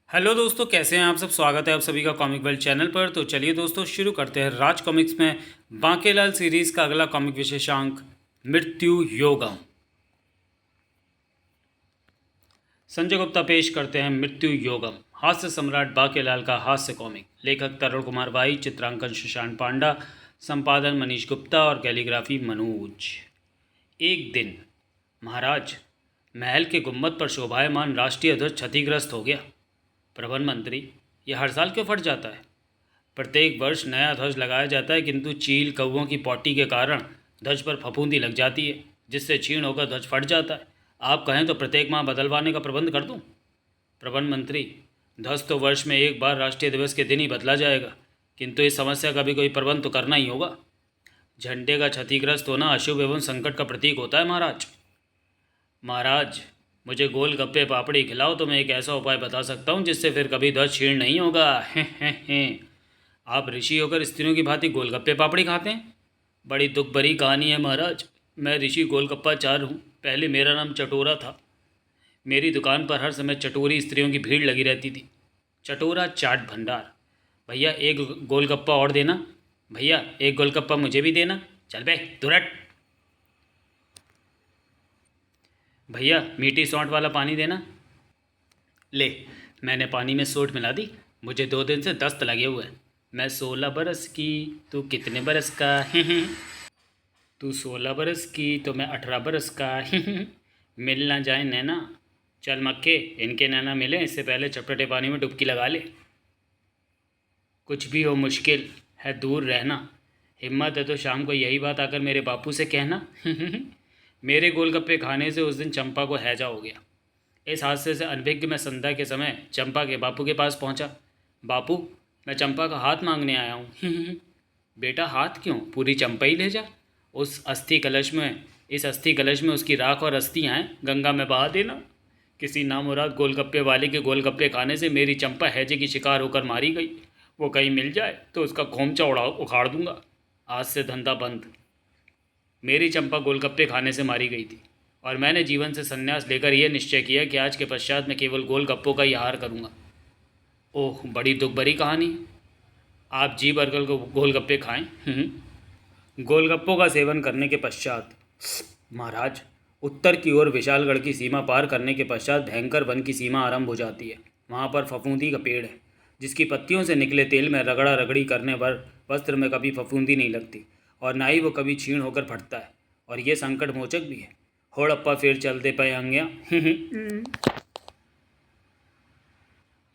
Hello दोस्तों, कैसे हैं आप सब। स्वागत है आप सभी का कॉमिक वर्ल्ड चैनल पर। तो चलिए दोस्तों शुरू करते हैं राज कॉमिक्स में बांकेलाल सीरीज का अगला कॉमिक विशेषांक मृत्यु योगम। संजय गुप्ता पेश करते हैं मृत्यु योगम, हास्य सम्राट बांकेलाल का हास्य कॉमिक। लेखक तरुण कुमार बाई, चित्रांकन सुशांत पांडा, संपादन मनीष गुप्ता और कैलीग्राफी मनोज। एक दिन महाराज, महल के गुम्बद पर शोभायमान राष्ट्रीय ध्वज क्षतिग्रस्त हो गया। प्रधान मंत्री, यह हर साल क्यों फट जाता है? प्रत्येक वर्ष नया ध्वज लगाया जाता है, किंतु चील कौवों की पौटी के कारण ध्वज पर फफूंदी लग जाती है, जिससे क्षीण होकर ध्वज फट जाता है। आप कहें तो प्रत्येक माह बदलवाने का प्रबंध कर दूं। प्रधान मंत्री, ध्वज तो वर्ष में एक बार राष्ट्रीय दिवस के दिन ही बदला जाएगा, किंतु इस समस्या का भी कोई प्रबंध तो करना ही होगा। झंडे का क्षतिग्रस्त होना अशुभ एवं संकट का प्रतीक होता है महाराज। महाराज, मुझे गोल गप्पे पापड़ी खिलाओ तो मैं एक ऐसा उपाय बता सकता हूँ जिससे फिर कभी ध्वज क्षीण नहीं होगा। हैं। आप ऋषि होकर स्त्रियों की भांति गोलगप्पे पापड़ी खाते हैं? बड़ी दुख भरी कहानी है महाराज। मैं ऋषि गोलगप्पाचार्य हूँ। पहले मेरा नाम चटोरा था। मेरी दुकान पर हर समय चटोरी स्त्रियों की भीड़ लगी रहती थी। चटोरा चाट भंडार। भैया एक गोलगप्पा और देना। भैया एक गोलगप्पा मुझे भी देना। चल बे दुरट। भैया मीठी सौंठ वाला पानी देना। ले, मैंने पानी में सोंठ मिला दी। मुझे 2 दिन से दस्त लगे हुए हैं। मैं 16 बरस की, तू कितने बरस का? तू 16 बरस की तो मैं 18 बरस का। मिल ना जाए नैना। चल मक्के, इनके नैना मिले इससे पहले चपटे पानी में डुबकी लगा ले। कुछ भी हो मुश्किल है दूर रहना। हिम्मत है तो शाम को यही बात आकर मेरे बापू से कहना। मेरे गोलगप्पे खाने से उस दिन चंपा को हैजा हो गया। इस हादसे से अनभिज्ञ मैं संध्या के समय चंपा के बापू के पास पहुंचा। बापू, मैं चंपा का हाथ मांगने आया हूँ। बेटा हाथ क्यों, पूरी चंपा ही ले जा। उस अस्थि कलश में इस अस्थि कलश में उसकी राख और अस्थियाँ हैं, गंगा में बहा देना। किसी नामुराद गोलगप्पे वाले के गोलगप्पे खाने से मेरी चंपा हैजे की शिकार होकर मारी गई। वो कहीं मिल जाए तो उसका खोमचा उखाड़ दूंगा। आज से धंधा बंद। मेरी चंपा गोलगप्पे खाने से मारी गई थी और मैंने जीवन से संन्यास लेकर यह निश्चय किया कि आज के पश्चात मैं केवल गोलगप्पों का ही आहार करूँगा। ओह, बड़ी दुख भरी कहानी है। आप जी भरकर को गोलगप्पे खाएं। गोलगप्पों का सेवन करने के पश्चात महाराज, उत्तर की ओर विशालगढ़ की सीमा पार करने के पश्चात भयंकर वन की सीमा आरंभ हो जाती है। वहाँ पर फफूंदी का पेड़ है, जिसकी पत्तियों से निकले तेल में रगड़ा रगड़ी करने पर वस्त्र में कभी फफूंदी नहीं लगती और ना ही वो कभी क्षीण होकर फटता है। और ये संकट मोचक भी है। होड़प्पा फिर चल दे पाए अंगिया।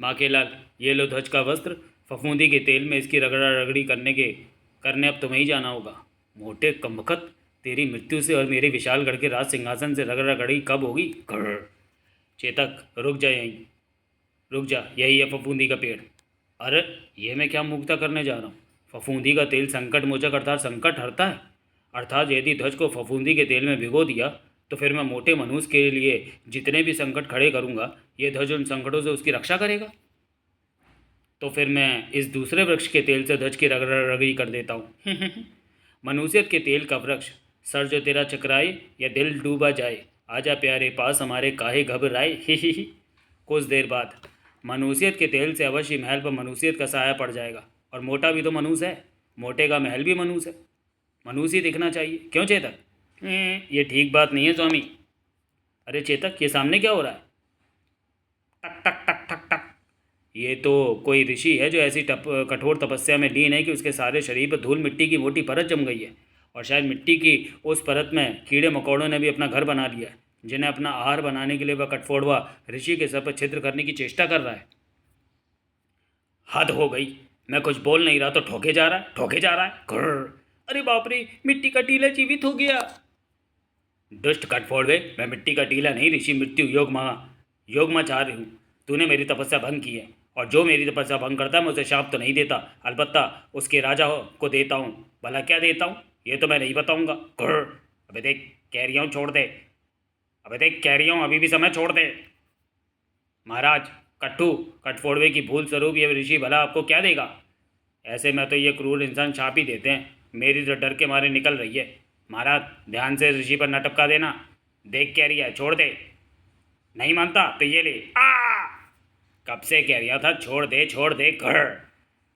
माकेलाल, ये लो ध्वज का वस्त्र। फफूंदी के तेल में इसकी रगड़ा रगड़ी करने अब तुम्हें ही जाना होगा। मोटे कमबख्त, तेरी मृत्यु से और मेरे विशालगढ़ के राज सिंहासन से रगड़ा रगड़ी कब होगी? चेतक, रुक जा यहीं। रुक जा, यही है फफूंदी का पेड़। अरे, ये मैं क्या मुक्ता करने जा रहा हूँ? फफूंदी का तेल संकट मोचक अर्थात संकट हरता है। अर्थात यदि ध्वज को फफूंदी के तेल में भिगो दिया तो फिर मैं मोटे मनुष्य के लिए जितने भी संकट खड़े करूँगा, ये ध्वज उन संकटों से उसकी रक्षा करेगा। तो फिर मैं इस दूसरे वृक्ष के तेल से ध्वज की रगड़ा रगड़ी कर देता हूँ। मनुष्यत के तेल का वृक्ष, सर जो तेरा चकराए या दिल डूबा जाए, आजा प्यारे पास हमारे काहे घबराए। ही। कुछ देर बाद मनुष्यत के तेल से अवश्य महल पर मनुष्यत का साया पड़ जाएगा। और मोटा भी तो मनुष्य है, मोटे का महल भी मनुष्य है। मनुष्य दिखना चाहिए, क्यों चेतक? ये ठीक बात नहीं है स्वामी। अरे चेतक, ये सामने क्या हो रहा है? टक टक टक टक टक। ये तो कोई ऋषि है जो ऐसी कठोर तपस्या में लीन है कि उसके सारे शरीर पर धूल मिट्टी की मोटी परत जम गई है। और शायद मिट्टी की उस परत में कीड़े मकोड़ों ने भी अपना घर बना लिया है, जिन्हें अपना आहार बनाने के लिए वह कठफोड़वा ऋषि के सर पर छिद्र करने की चेष्टा कर रहा है। हद हो गई। मैं कुछ बोल नहीं रहा तो ठोके जा रहा है, ठोके जा रहा है। घुर्र। अरे बाप रे, मिट्टी का टीला जीवित हो गया। दुष्ट कठफोड़वे, मैं मिट्टी का टीला नहीं, ऋषि मृत्यु योगमाचार्य हूँ। तूने मेरी तपस्या भंग की है, और जो मेरी तपस्या भंग करता है मैं उसे शाप तो नहीं देता, अलबत्ता उसके राजा को देता हूँ। भला क्या देता हूँ ये तो मैं नहीं बताऊँगा। अबे देख, कह रही हूँ छोड़ दे। अबे देख, कह रही हूँ अभी भी समय छोड़ दे। महाराज, कट्टू कठफोड़वे की भूल स्वरूप ये ऋषि भला आपको क्या देगा? ऐसे में तो ये क्रूर इंसान छाप ही देते हैं। मेरी तो डर के मारे निकल रही है। महाराज, ध्यान से ऋषि पर न टपका देना। देख, कह रही है छोड़ दे। नहीं मानता तो ये ले। आ! कब से कह रहा था छोड़ दे घर।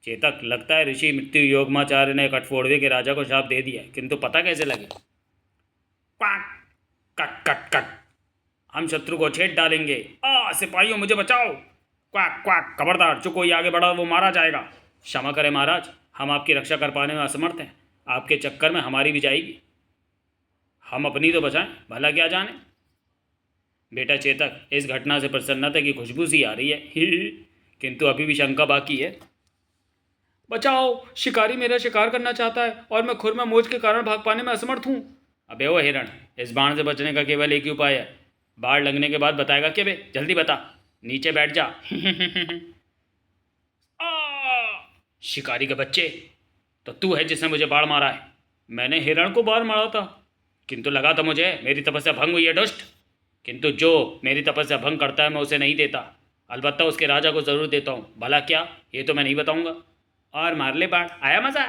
चेतक, लगता है ऋषि मृत्यु योगमाचार्य ने कटफोड़वे के राजा को शाप दे दिया, किंतु पता कैसे लगे? क्वाक, कट कट कट, हम शत्रु को छेद डालेंगे। सिपाहियों मुझे बचाओ। क्वाक क्वाक, खबरदार, जो कोई आगे बढ़ा वो मारा जाएगा। क्षमा करें महाराज, हम आपकी रक्षा कर पाने में असमर्थ हैं। आपके चक्कर में हमारी भी जाएगी। हम अपनी तो बचाएं, भला क्या जाने। बेटा चेतक, इस घटना से प्रसन्नता की खुशबू सी आ रही है, किंतु अभी भी शंका बाकी है। बचाओ, शिकारी मेरा शिकार करना चाहता है और मैं खुर में मोच के कारण भाग पाने में असमर्थ हूँ। अबे वो हिरण, इस बाण से बचने का केवल एक ही उपाय है। बाढ़ लगने के बाद बताएगा क्या बे? जल्दी बता। नीचे बैठ जा। शिकारी के बच्चे, तो तू है जिसने मुझे बाढ़ मारा है। मैंने हिरण को बाढ़ मारा था, किंतु लगा था मुझे मेरी तपस्या भंग हुई है दुष्ट। किंतु जो मेरी तपस्या भंग करता है मैं उसे नहीं देता, अलबत्ता उसके राजा को ज़रूर देता हूँ। भला क्या, ये तो मैं नहीं बताऊँगा। और मार ले बाढ़, आया मज़ा।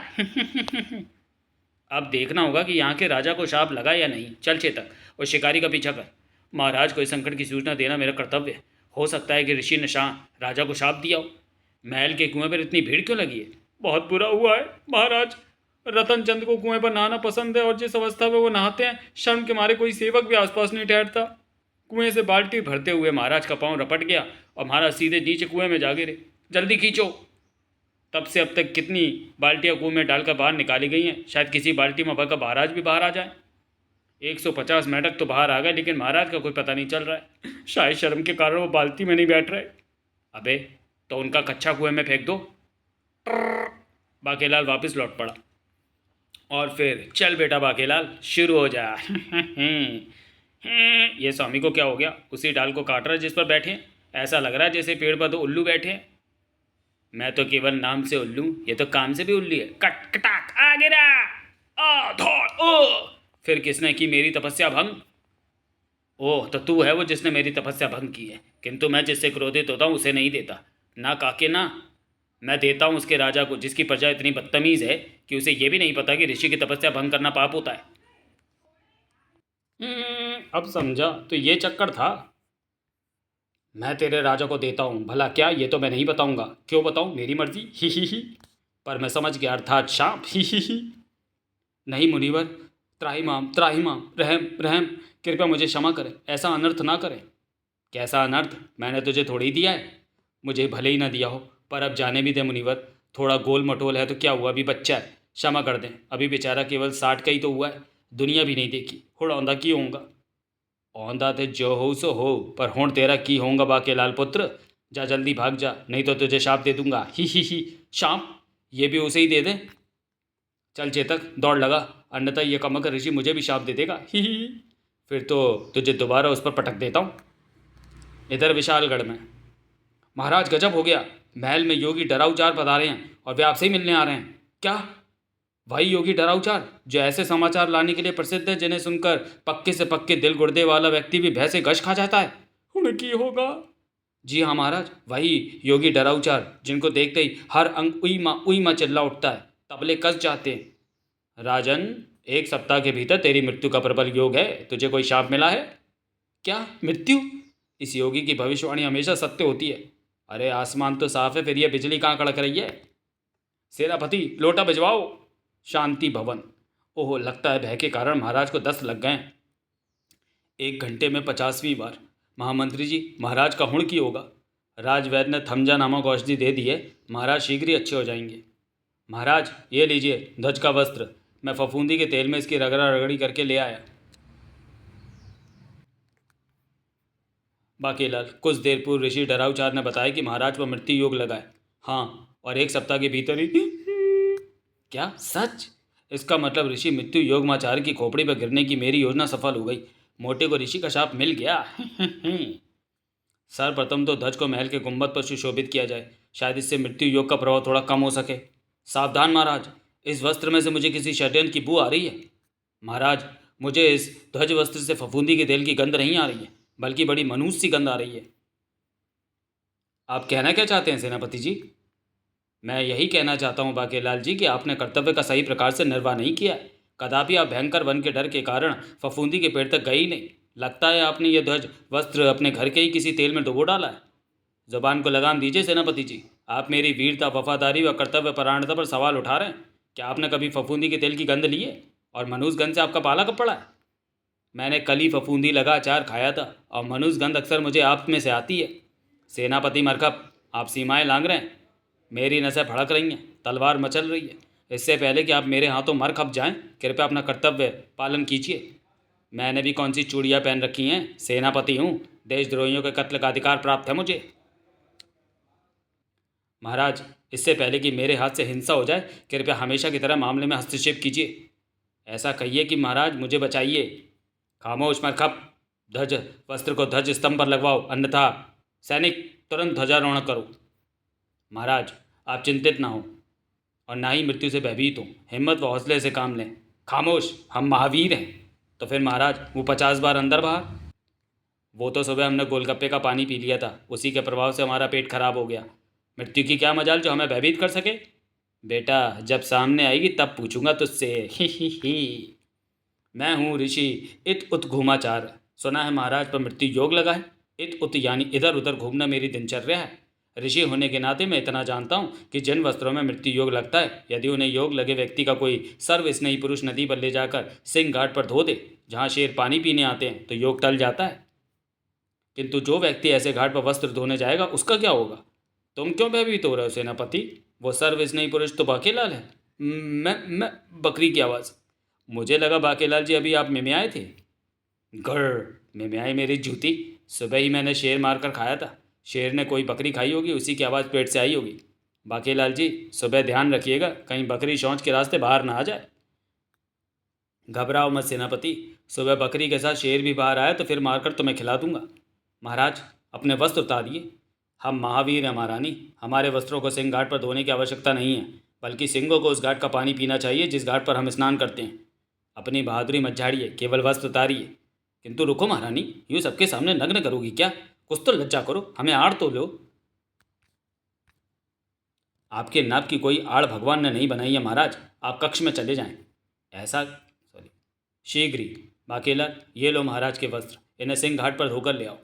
अब देखना होगा कि यहाँ के राजा को शाप लगा या नहीं। चल चेतक, और शिकारी का पीछा कर। महाराज को इस संकट की सूचना देना मेरा कर्तव्य है। हो सकता है कि ऋषि ने शाह राजा को शाप दिया हो। महल के कुएं पर इतनी भीड़ क्यों लगी है? बहुत बुरा हुआ है महाराज। रतन चंद को कुएं पर नहाना पसंद है और जिस अवस्था में वो नहाते हैं, शर्म के मारे कोई सेवक भी आसपास नहीं ठहरता। कुएं से बाल्टी भरते हुए महाराज का पाँव रपट गया और महाराज सीधे नीचे कुएं में जा गिरे। जल्दी खींचो। तब से अब तक कितनी बाल्टियाँ कुएं में डालकर बाहर निकाली गई हैं, शायद किसी बाल्टी में भरकर महाराज भी बाहर आ जाए। 150 मेंढक तो बाहर आ गए, लेकिन महाराज का कोई पता नहीं चल रहा है। शायद शर्म के कारण वो बाल्टी में नहीं बैठ रहे। अबे तो उनका कच्चा कुएं में फेंक दो। बाकेलाल वापस लौट पड़ा। और फिर चल बेटा बाकेलाल, शुरू हो जा। ये स्वामी को क्या हो गया? उसी डाल को काट रहा है जिस पर बैठे हैं। ऐसा लग रहा है जैसे पेड़ पर तो उल्लू बैठे हैं। मैं तो केवल नाम से उल्लू, ये तो काम से भी उल्लू है। कट कटाक, आ गिरा, आ धौड़, ओ। फिर किसने की मेरी तपस्या भंग? ओह, तो तू है वो जिसने मेरी तपस्या भंग की है। किंतु मैं जिससे क्रोधित होता हूँ उसे नहीं देता। ना काके ना, मैं देता हूँ उसके राजा को जिसकी प्रजा इतनी बदतमीज़ है कि उसे ये भी नहीं पता कि ऋषि की तपस्या भंग करना पाप होता है। अब समझा, तो ये चक्कर था। मैं तेरे राजा को देता हूँ। भला क्या, ये तो मैं नहीं बताऊँगा। क्यों बताऊँ? मेरी मर्जी। ही। पर मैं समझ गया, अर्थात शाप। ही। नहीं मुनिवर, त्राहिमाम त्राहिमाम, रहम रहम, कृपया मुझे क्षमा करें। ऐसा अनर्थ ना करें। कैसा अनर्थ? मैंने तुझे थोड़ी ही दिया है। मुझे भले ही ना दिया हो, पर अब जाने भी दे मुनिवर। थोड़ा गोल मटोल है तो क्या हुआ, अभी बच्चा है, क्षमा कर दें। अभी बेचारा केवल 60 का ही तो हुआ है, दुनिया भी नहीं देखी। हुड़ौंदा की होऊंगा। औंधा ते जो हो सो हो, पर होण तेरा की होऊंगा बाके लाल पुत्र। जा जल्दी भाग जा, नहीं तो तुझे शाप दे दूंगा। ही। शाप? ये भी उसे ही दे दे। चल चेतक, दौड़ लगा, अन्यथा ये कमक ऋषि मुझे भी शाप दे देगा। ही। फिर तो तुझे दोबारा उस पर पटक देता हूँ। इधर विशालगढ़ में। महाराज गजब हो गया, महल में योगी डराउचार पधारे हैं और वे आपसे ही मिलने आ रहे हैं। क्या? वही योगी डराउचार जो ऐसे समाचार लाने के लिए प्रसिद्ध है जिन्हें सुनकर पक्के से पक्के दिल गुर्दे वाला व्यक्ति भी भय से गश खा जाता है। उनकी होगा? जी हाँ महाराज, वही योगी डराउचार जिनको देखते ही हर अंग उई माँ चिल्ला उठता है, तबले कस जाते हैं। राजन, 1 सप्ताह के भीतर तेरी मृत्यु का प्रबल योग है। तुझे कोई शाप मिला है? क्या मृत्यु? इस योगी की भविष्यवाणी हमेशा सत्य होती है। अरे आसमान तो साफ है, फिर ये बिजली कहाँ कड़क रही है? सेनापति, लोटा भिजवाओ। शांति भवन। ओहो, लगता है भय के कारण महाराज को 10 लग गए। 1 घंटे में 50वीं बार। महामंत्री जी, महाराज का हुण की होगा। राजवैद्य ने थमजा नामक औषधि दे दी है, महाराज शीघ्र ही अच्छे हो जाएंगे। महाराज ये लीजिए ध्वज का वस्त्र, मैं फफूंदी के तेल में इसकी रगड़ा रगड़ी करके ले आया। बाकीलाल, कुछ देर पूर्व ऋषि डराउचार ने बताया कि महाराज पर मृत्यु योग लगा है। हाँ, और 1 सप्ताह के भीतर ही। क्या सच? इसका मतलब ऋषि मृत्यु योगमाचार्य की खोपड़ी पर गिरने की मेरी योजना सफल हो गई। मोटे को ऋषि का शाप मिल गया। सर्वप्रथम तो ध्वज को महल के गुंबद पर सुशोभित किया जाए, शायद इससे मृत्यु योग का प्रभाव थोड़ा कम हो सके। सावधान महाराज, इस वस्त्र में से मुझे किसी षड्यंत्र की बू आ रही है। महाराज, मुझे इस ध्वज वस्त्र से फफूंदी के तेल की गंध नहीं आ रही है, बल्कि बड़ी मनूस सी गंध आ रही है। आप कहना क्या चाहते हैं सेनापति जी? मैं यही कहना चाहता हूँ बाकेलाल जी कि आपने कर्तव्य का सही प्रकार से निर्वाह नहीं किया है। कदापि आप भयंकर वन के डर के कारण फफूंदी के पेड़ तक गए ही नहीं। लगता है आपने यह ध्वज वस्त्र अपने घर के ही किसी तेल में डुबो डाला है। जुबान को लगाम दीजिए सेनापति जी। आप मेरी वीरता, वफादारी व कर्तव्य परायणता पर सवाल उठा रहे हैं। क्या आपने कभी फफूंदी के तेल की गंध ली है? और मनुष्यगंध से आपका पाला कब पड़ा है? मैंने कल ही फफूंदी लगा अचार खाया था, और मनुष्यगंध अक्सर मुझे आप में से आती है। सेनापति मरकब, आप सीमाएं लांघ रहे हैं। मेरी नसें भड़क रही हैं, तलवार मचल रही है। इससे पहले कि आप मेरे हाथों मर खप जाएं, कृपया अपना कर्तव्य पालन कीजिए। मैंने भी कौन सी चूड़ियाँ पहन रखी हैं? सेनापति हूँ, देशद्रोहियों के कत्ल का अधिकार प्राप्त है मुझे। महाराज, इससे पहले कि मेरे हाथ से हिंसा हो जाए, कृपया हमेशा की तरह मामले में हस्तक्षेप कीजिए। ऐसा कहिए कि महाराज मुझे बचाइए। खामोश मरखप, ध्वज वस्त्र को ध्वज स्तंभ पर लगवाओ, अन्यथा सैनिक तुरंत ध्वजारोहण करो। महाराज, आप चिंतित ना हो और ना ही मृत्यु से भयभीत हो। हिम्मत व हौसले से काम लें। खामोश, हम महावीर हैं। तो फिर महाराज, वो 50 बार अंदर बाहर? वो तो सुबह हमने गोलगप्पे का पानी पी लिया था, उसी के प्रभाव से हमारा पेट खराब हो गया। मृत्यु की क्या मजाल जो हमें भयभीत कर सके? बेटा, जब सामने आएगी तब पूछूंगा तुझसे। ही। मैं हूँ ऋषि इत उत घूमाचार। सुना है महाराज पर मृत्यु योग लगा है। इत उत यानी इधर उधर घूमना मेरी दिनचर्या है। ऋषि होने के नाते मैं इतना जानता हूँ कि जिन वस्त्रों में मृत्यु योग लगता है, यदि उन्हें योग लगे व्यक्ति का कोई सर्वस्नेही पुरुष नदी पर ले जाकर सिंह घाट पर धो दे, जहाँ शेर पानी पीने आते हैं, तो योग टल जाता है। किंतु जो व्यक्ति ऐसे घाट पर वस्त्र धोने जाएगा, उसका क्या होगा? तुम क्यों भयभीत हो रहे हो सेनापति? वो सर्वस्नेही पुरुष तो बाकेलाल है। मैं बकरी की आवाज़। मुझे लगा बाकेलाल जी अभी आप मिमियाए थे। घर मिमियाई मेरी जूती। सुबह ही मैंने शेर मार कर खाया था। शेर ने कोई बकरी खाई होगी, उसी की आवाज़ पेट से आई होगी। बाकेलाल जी, सुबह ध्यान रखिएगा, कहीं बकरी शौच के रास्ते बाहर ना आ जाए। घबराओ मत सेनापति, सुबह बकरी के साथ शेर भी बाहर आया तो फिर मारकर तुम्हें खिला दूंगा। महाराज, अपने वस्त्र उतारिए। हम महावीर हैं महारानी, हमारे वस्त्रों को सिंह घाट पर धोने की आवश्यकता नहीं है, बल्कि सिंहों को उस घाट का पानी पीना चाहिए जिस घाट पर हम स्नान करते हैं। अपनी बहादुरी मत झाड़िए, केवल वस्त्र उतारिए। किंतु रुको महारानी, यूँ सबके सामने नग्न करोगी क्या? कुछ तो लज्जा करो, हमें आड़ तो लो। आपके नाप की कोई आड़ भगवान ने नहीं बनाई है महाराज, आप कक्ष में चले जाएं। ऐसा सॉरी, शीघ्र ही। बाकेलाल, ये लो महाराज के वस्त्र, इन्हें सिंह घाट पर धोकर ले आओ।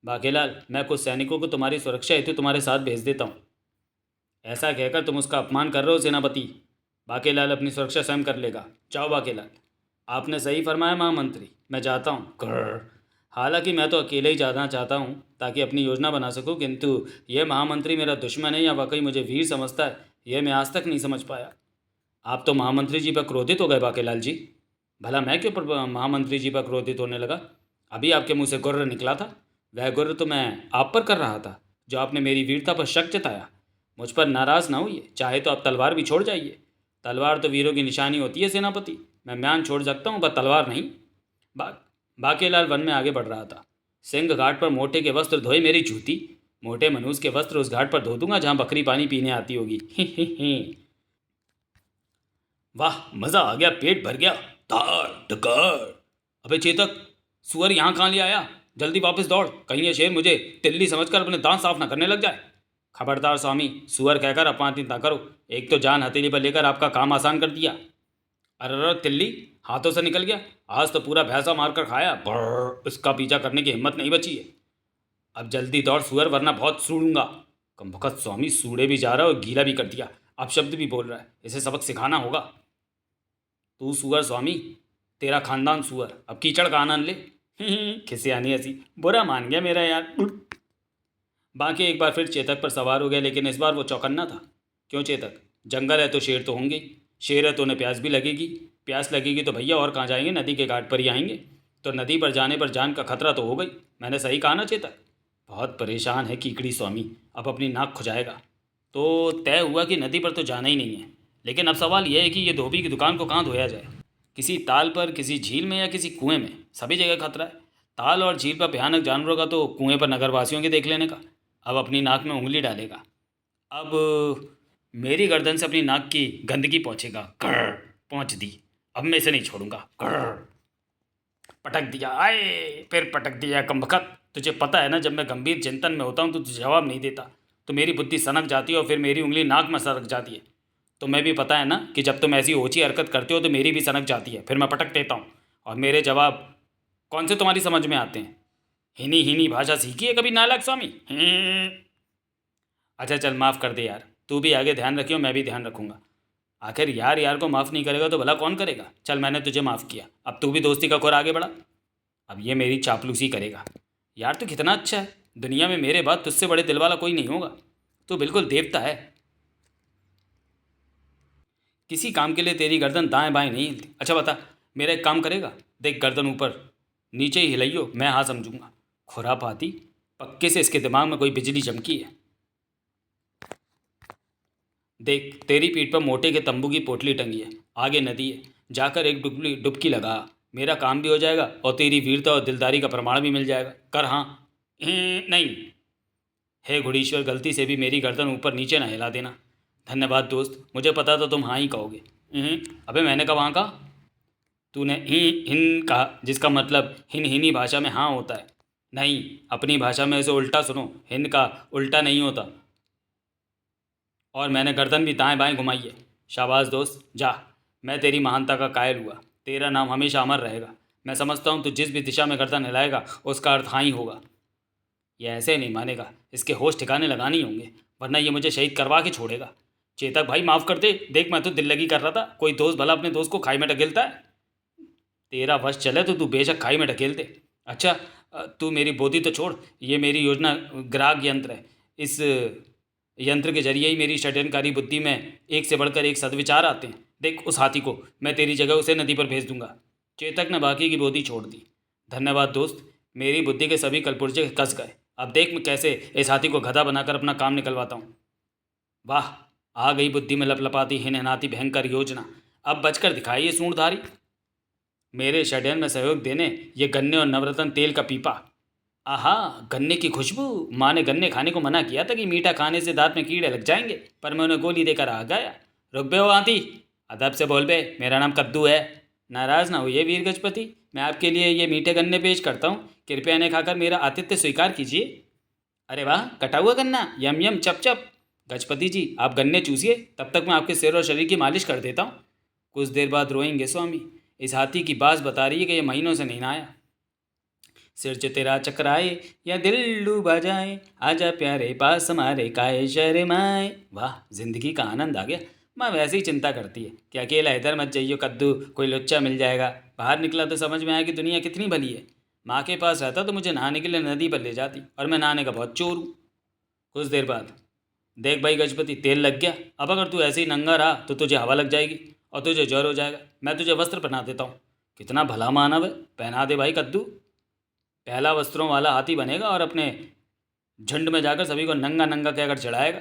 बाकेलाल, मैं कुछ सैनिकों को तुम्हारी सुरक्षा हेतु तुम्हारे साथ भेज देता हूँ। ऐसा कहकर तुम उसका अपमान कर रहे हो सेनापति। बाकेलाल अपनी सुरक्षा स्वयं कर लेगा। जाओ बाकेलाल। आपने सही फरमाया महामंत्री, मैं जाता हूँ। हालांकि मैं तो अकेले ही जाना चाहता हूँ ताकि अपनी योजना बना सकूँ, किंतु यह महामंत्री मेरा दुश्मन है या वाकई मुझे वीर समझता है, यह मैं आज तक नहीं समझ पाया। आप तो महामंत्री जी पर क्रोधित हो गए बाकेलाल जी। भला मैं क्यों महामंत्री जी पर क्रोधित होने लगा? अभी आपके मुंह से गुर्र निकला था। वह गुर्र तो मैं आप पर कर रहा था, जो आपने मेरी वीरता पर शक जताया। मुझ पर नाराज़ ना होइए, चाहे तो आप तलवार भी छोड़ जाइए। तलवार तो वीरों की निशानी होती है सेनापति। मैं म्यान छोड़ सकता हूँ पर तलवार नहीं। बा बाकेलाल वन में आगे बढ़ रहा था। सिंह घाट पर मोटे के वस्त्र धोए मेरी जूती। मोटे मनुष्य के वस्त्र उस घाट पर धो दूंगा जहाँ बकरी पानी पीने आती होगी। ही। वाह, मज़ा आ गया, पेट भर गया। धार धकार। अबे चेतक, सुअर यहाँ कहाँ ले आया? जल्दी वापस दौड़, कहीं ये शेर मुझे तिल्ली समझकर अपने दांत साफ ना करने लग जाए। खबरदार स्वामी, सुअर कहकर अपमानित ना करो। एक तो जान हथेली पर लेकर आपका काम आसान कर दिया। अरे तिल्ली, हाथों से निकल गया। आज तो पूरा भैंसा मारकर खाया, ब्रर, उसका पीछा करने की हिम्मत नहीं बची है। अब जल्दी दौड़ सुअर, वरना बहुत सूड़ूंगा। कमबख्त स्वामी, सूड़े भी जा रहा है और गीला भी कर दिया। अब शब्द भी बोल रहा है, इसे सबक सिखाना होगा। तू सुअर स्वामी, तेरा खानदान सुअर, अब कीचड़ का आनंद ले। खिसियानी हंसी, बुरा मान गया मेरा यार। बाकी एक बार फिर चेतक पर सवार हो गया, लेकिन इस बार वो चौकन्ना था। क्यों चेतक, जंगल है तो शेर तो होंगे। शेर है तो उन्हें प्यास भी लगेगी। प्यास लगेगी तो भैया और कहाँ जाएंगे, नदी के घाट पर ही आएंगे। तो नदी पर जाने पर जान का खतरा तो हो गई। मैंने सही कहा ना चेतक? बहुत परेशान है कीकड़ी स्वामी, अब अपनी नाक खुजाएगा। तो तय हुआ कि नदी पर तो जाना ही नहीं है, लेकिन अब सवाल यह है कि ये धोबी की दुकान को कहाँ धोया जाए? किसी ताल पर, किसी झील में या किसी कुएं में? सभी जगह खतरा है। ताल और झील पर भयानक जानवरों का तो कुएं पर नगरवासियों के देख लेने का। अब अपनी नाक में उंगली डालेगा। अब मेरी गर्दन से अपनी नाक की गंदगी पहुँचेगा। कर पहुँच दी, अब मैं इसे नहीं छोड़ूंगा। कर पटक दिया, आए फिर पटक दिया। कमबख्त, तुझे पता है ना, जब मैं गंभीर चिंतन में होता हूँ तो तुझे जवाब नहीं देता, तो मेरी बुद्धि सनक जाती है और फिर मेरी उंगली नाक में सरक जाती है। तो मैं भी पता है ना कि जब तुम ऐसी ऊँची हरकत करते हो तो मेरी भी सनक जाती है, फिर मैं पटक देता हूँ। और मेरे जवाब कौन से तुम्हारी समझ में आते हैं? हिनी हिनी भाषा सीखी है कभी नालायक स्वामी? अच्छा चल माफ़ कर दे यार, तू भी आगे ध्यान रखियो, मैं भी ध्यान रखूँगा। आखिर यार यार को माफ़ नहीं करेगा तो भला कौन करेगा। चल मैंने तुझे माफ़ किया, अब तू भी दोस्ती का खोर आगे बढ़ा। अब ये मेरी चापलूसी करेगा। यार तू कितना अच्छा है, दुनिया में मेरे बाद तुझसे बड़े दिल वाला कोई नहीं होगा। तू बिल्कुल देवता है। किसी काम के लिए तेरी गर्दन दाएं बाएं नहीं हिलती। अच्छा बता, मेरा एक काम करेगा? देख गर्दन ऊपर नीचे ही हिलाइयो, मैं हाँ समझूंगा। खुरापाती, पक्के से इसके दिमाग में कोई बिजली चमकी है। देख तेरी पीठ पर मोटे के तंबू की पोटली टंगी है, आगे नदी है, जाकर एक डुबकी डुबकी लगा। मेरा काम भी हो जाएगा और तेरी वीरता और दिलदारी का प्रमाण भी मिल जाएगा। कर हाँ। नहीं। हे घुड़ीश्वर, गलती से भी मेरी गर्दन ऊपर नीचे ना हिला देना। धन्यवाद दोस्त, मुझे पता था तुम हाँ ही कहोगे। अबे मैंने कब हाँ कहा? तूने ही हिन कहा, जिसका मतलब हिंदी भाषा में हाँ होता है। नहीं, अपनी भाषा में इसे उल्टा सुनो, हिंद का उल्टा नहीं होता। और मैंने गर्दन भी दाएं बाएं घुमाई है। शाबाश दोस्त, जा। मैं तेरी महानता का कायल हुआ, तेरा नाम हमेशा अमर रहेगा। मैं समझता हूँ तू जिस भी दिशा में गर्दन हिलाएगा उसका अर्थ हाँ ही होगा। ये ऐसे नहीं मानेगा, इसके होश ठिकाने लगाने होंगे, वरना ये मुझे शहीद करवा के छोड़ेगा। चेतक भाई माफ़ कर दे, देख मैं तो दिल लगी कर रहा था, कोई दोस्त भला अपने दोस्त को खाई में ढकेलता है? तेरा वश चले तो तू बेशक खाई में ढकेल दे। अच्छा, तू मेरी बोधी तो छोड़, ये मेरी योजना ग्राग यंत्र है। इस यंत्र के जरिए ही मेरी षड्यंत्रकारी बुद्धि में एक से बढ़कर एक सदविचार आते हैं। देख उस हाथी को, मैं तेरी जगह उसे नदी पर भेज दूंगा। चेतक ने बाकी की बोधी छोड़ दी। धन्यवाद दोस्त, मेरी बुद्धि के सभी कलपुर्जे कस गए। अब देख मैं कैसे इस हाथी को गधा बनाकर अपना काम निकलवाता हूँ। वाह, आ गई बुद्धि में लपलपाती हिनहनाती भयंकर योजना। अब बचकर दिखाइए सूंडधारी। मेरे षड्यंत्र में सहयोग देने ये गन्ने और नवरत्न तेल का पीपा। आहा, गन्ने की खुशबू। माँ ने गन्ने खाने को मना किया था कि मीठा खाने से दांत में कीड़े लग जाएंगे, पर मैं उन्हें गोली देकर आ गया। रुक बे हो आंटी, अदब से बोल बे, मेरा नाम कद्दू है। नाराज ना होइए वीर गजपति, मैं आपके लिए ये मीठे गन्ने पेश करता हूँ, कृपया इन्हें खाकर मेरा आतिथ्य स्वीकार कीजिए। अरे वाह, कटा हुआ गन्ना, यम यम चप चप। गजपति जी आप गन्ने चूसिए, तब तक मैं आपके सिर और शरीर की मालिश कर देता हूँ। कुछ देर बाद रोएंगे स्वामी, इस हाथी की बात बता रही है कि ये महीनों से नहीं नहाया। सिर जो तेरा चकराए या दिल डूबा जाए, आजा प्यारे पास हमारे काहे शर्माए। वाह, जिंदगी का आनंद आ गया। माँ वैसे ही चिंता करती है कि अकेला इधर मत जाइयो कद्दू, कोई लुच्चा मिल जाएगा। बाहर निकला तो समझ में आया कि दुनिया कितनी भली है। माँ के पास रहता तो मुझे नहाने के लिए नदी पर ले जाती, और मैं नहाने का बहुत चोर हूँ। कुछ देर बाद, देख भाई गजपति, तेल लग गया। अब अगर तू ऐसे ही नंगा रहा तो तुझे हवा लग जाएगी और तुझे ज्वर हो जाएगा। मैं तुझे वस्त्र पहना देता हूँ। कितना भला मानव है, पहना दे भाई कद्दू। पहला वस्त्रों वाला हाथी बनेगा और अपने झुंड में जाकर सभी को नंगा नंगा कहकर चढ़ाएगा।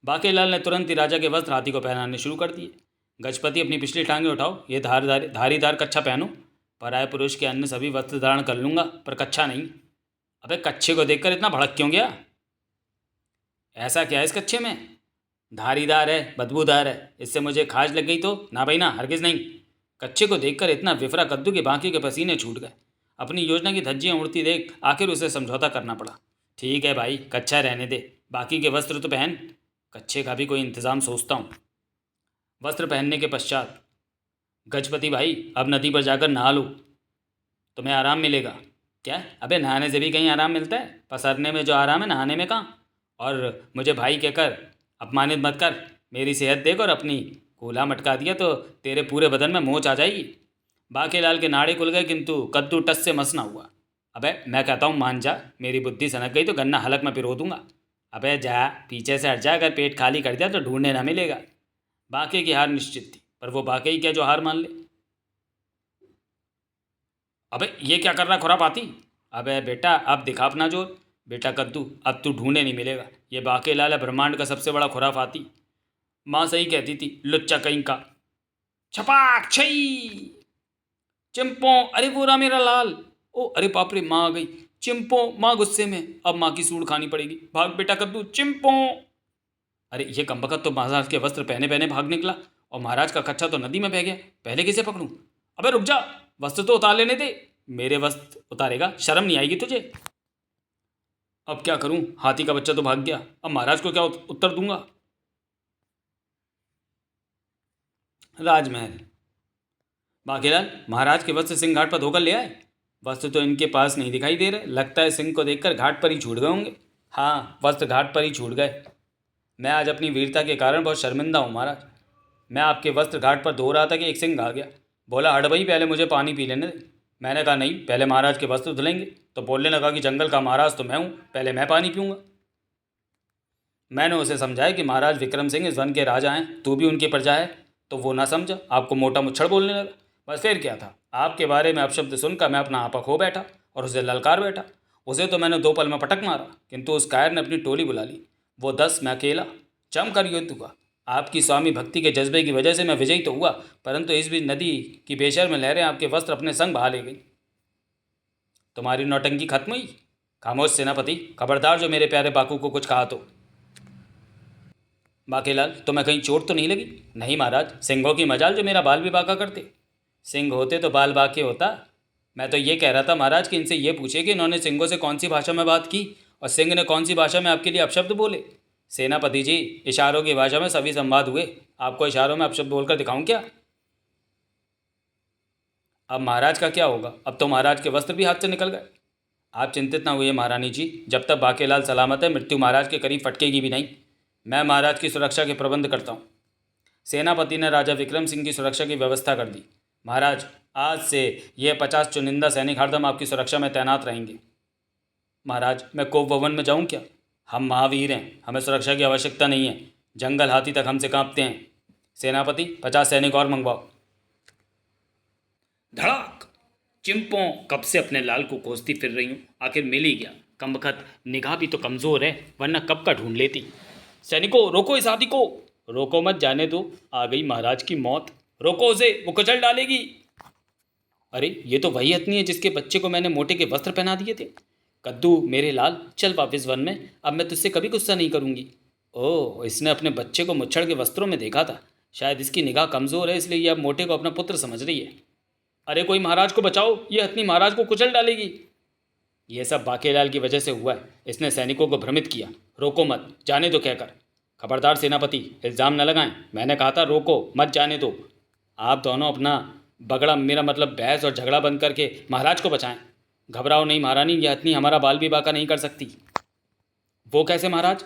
बाकेलाल ने तुरंत ही राजा के वस्त्र हाथी को पहनाने शुरू कर दिए। गजपति अपनी पिछली टांगें उठाओ, ये धारीदार कच्छा पहनो। पराये पुरुष के अन्य सभी वस्त्र धारण कर लूंगा, पर कच्छा नहीं। अबे कच्छे को देखकर इतना भड़क क्यों गया? ऐसा क्या है इस कच्छे में? धारीदार है, बदबूदार है, इससे मुझे खाज लग गई तो ना भाई ना, हरगिज़ नहीं। कच्चे को देखकर इतना विफरा कद्दू के बाकी के पसीने छूट गए। अपनी योजना की धज्जियां उड़ती देख आखिर उसे समझौता करना पड़ा। ठीक है भाई, कच्चा रहने दे, बाकी के वस्त्र तो पहन। कच्चे का भी कोई इंतज़ाम सोचता हूँ। वस्त्र पहनने के पश्चात, गजपति भाई अब नदी पर जाकर नहा लो, तुम्हें आराम मिलेगा। क्या? अबे नहाने से भी कहीं आराम मिलता है? पसरने में जो आराम है नहाने में कहाँ। और मुझे भाई कहकर अपमानित मत कर। मेरी सेहत देख, और अपनी कूल्हा मटका दिया तो तेरे पूरे बदन में मोच आ जाएगी। बाकेलाल के नाड़े खुल गए, किंतु कद्दू टस से मस ना हुआ। अबे मैं कहता हूँ मान जा, मेरी बुद्धि सनक गई तो गन्ना हलक में पिरो दूंगा। अबे जा, पीछे से हट जा, अगर पेट खाली कर दिया तो ढूंढने ना मिलेगा। बाके की हार निश्चित थी, पर वो बाके ही क्या जो हार मान ले। अबे ये क्या कर रहा खुरापाती? अबे बेटा अब दिखा अपना जोर। बेटा कद्दू, अब तू ढूंढे नहीं मिलेगा, ये बाकेलाल है ब्रह्मांड का सबसे बड़ा खुराफाती। माँ सही कहती थी, लुच्चा कहीं का। छपाक छई। चिंपो, अरे वो रहा मेरा लाल। ओ अरे बाप रे, माँ आ गई। चिंपो, माँ गुस्से में, अब माँ की सूड़ खानी पड़ेगी। भाग बेटा कद्दू, चिंपो। अरे ये कमबख्त तो महाराज के वस्त्र पहने पहने भाग निकला, और महाराज का कच्चा तो नदी में बह गया। पहले किसे पकड़ूं? अबे रुक जा, वस्त्र तो उतार लेने दे। मेरे वस्त्र उतारेगा, शर्म नहीं आएगी तुझे? अब क्या करूं, हाथी का बच्चा तो भाग गया, अब महाराज को क्या उत्तर दूंगा? राजमहल। बाकीलाल, महाराज के वस्त्र सिंह घाट पर धोकर ले आए। वस्त्र तो इनके पास नहीं दिखाई दे रहे, लगता है सिंह को देखकर घाट पर ही छूट गए होंगे। हाँ, वस्त्र घाट पर ही छूट गए। मैं आज अपनी वीरता के कारण बहुत शर्मिंदा हूँ महाराज। मैं आपके वस्त्र घाट पर धो रहा था कि एक सिंह आ गया। बोला, हट भाई, पहले मुझे पानी पी लेने दे। मैंने कहा, नहीं, पहले महाराज के वस्त्र धुलेंगे। तो बोलने लगा कि जंगल का महाराज तो मैं हूँ, पहले मैं पानी पीऊँगा। मैंने उसे समझाया कि महाराज विक्रम सिंह इस वन के राजा हैं, तू भी उनकी प्रजा है। तो वो ना समझा, आपको मोटा मुच्छड़ बोलने लगा। बस फिर क्या था, आपके बारे में अपशब्द सुनकर मैं अपना आपा खो बैठा और उसे ललकार बैठा। उसे तो मैंने 2 पल में पटक मारा, किंतु उस कायर ने अपनी टोली बुला ली। वो 10, मैं अकेला। जम कर युद्ध हुआ। आपकी स्वामी भक्ति के जज्बे की वजह से मैं विजयी तो हुआ, परंतु इस बीच नदी की बेशर में लहरें आपके वस्त्र अपने संग बहा ले गई। तुम्हारी नौटंकी खत्म हुई? खामोश सेनापति, खबरदार जो मेरे प्यारे बाकू को कुछ कहा तो। बाकेलाल, तुम्हें कहीं चोट तो नहीं लगी? नहीं महाराज, सिंहों की मजाल जो मेरा बाल भी बाका करते। सिंह होते तो बाल बाके होता। मैं तो ये कह रहा था महाराज कि इनसे ये पूछे कि इन्होंने सिंहों से कौन सी भाषा में बात की और सिंह ने कौन सी भाषा में आपके लिए अपशब्द बोले। सेनापति जी, इशारों की भाषा में सभी संवाद हुए। आपको इशारों में अपशब्द बोलकर दिखाऊं क्या? अब महाराज का क्या होगा? अब तो महाराज के वस्त्र भी हाथ से निकल गए। आप चिंतित ना हुए महारानी जी, जब तक बाकेलाल सलामत है मृत्यु महाराज के करीब फटकेगी भी नहीं। मैं महाराज की सुरक्षा के प्रबंध करता हूँ। सेनापति ने राजा विक्रम सिंह की सुरक्षा की व्यवस्था कर दी। महाराज, आज से ये 50 चुनिंदा सैनिक हरदम आपकी सुरक्षा में तैनात रहेंगे। महाराज, मैं कोप भवन में जाऊँ क्या? हम महावीर हैं, हमें सुरक्षा की आवश्यकता नहीं है। जंगल हाथी तक हमसे कांपते हैं। सेनापति, 50 सैनिक और मंगवाओ। धड़ाक! चिंपों कब से अपने लाल को खोजती फिर रही हूँ, आखिर मिल ही गया। कमबख्त, निगाह भी तो कमज़ोर है, वरना कब का ढूंढ लेती। सैनिकों, रोको इस हाथी को। रोको मत, जाने दो, आ गई महाराज की मौत। रोको उसे, वो कुचल डालेगी। अरे, ये तो वही हथनी है जिसके बच्चे को मैंने मोटे के वस्त्र पहना दिए थे। कद्दू मेरे लाल, चल वापस वन में, अब मैं तुझसे कभी गुस्सा नहीं करूंगी। ओह, इसने अपने बच्चे को मुच्छड़ के वस्त्रों में देखा था। शायद इसकी निगाह कमज़ोर है, इसलिए ये अब मोटे को अपना पुत्र समझ रही है। अरे कोई महाराज को बचाओ, ये हथनी महाराज को कुचल डालेगी। यह सब बाकेलाल की वजह से हुआ है, इसने सैनिकों को भ्रमित किया। रोको मत, जाने दो कहकर। खबरदार सेनापति, इल्ज़ाम न लगाएं। मैंने कहा था रोको मत, जाने दो। आप दोनों अपना बगड़ा, मेरा मतलब बहस और झगड़ा बंद करके महाराज को बचाएं। घबराओ नहीं महारानी, यह हथनी हमारा बाल भी बाका नहीं कर सकती। वो कैसे महाराज?